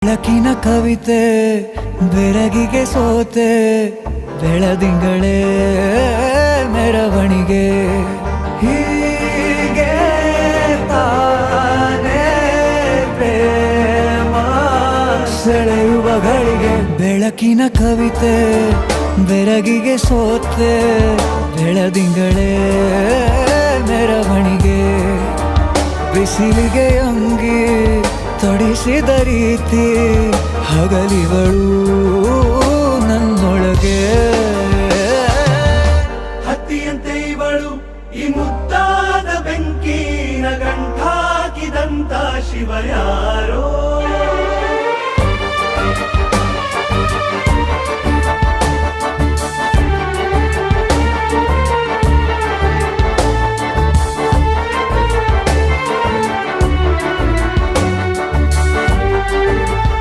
ಬೆಳಕಿನ ಕವಿತೆ ಬೆರಗಿಗೆ ಸೋತೆ ಬೆಳದಿಂಗಳೇ ಮೆರವಣಿಗೆ ಹೀಗೆ ತಾನೇ ಪ್ರೇಮ ಸೆಳೆಯುವ ಗಳಿಗೆ ಬೆಳಕಿನ ಕವಿತೆ ಬೆರಗಿಗೆ ಸೋತೆ ಬೆಳದಿಂಗಳೇ ಮೆರವಣಿಗೆ ಬಿಸಿಲಿಗೆ ಅಂಗಿ ತೊಡಿಸಿದ ರೀತಿ ಹಗಲಿಗಳು ನನ್ನೊಳಗೆ ಹತ್ತಿಯಂತೆ ಇವಳು ಈ ಮುದ್ದಾದ ಬೆಂಕಿನ ಗಂಟಾಕಿದಂತ ಶಿವ ಯಾರೋ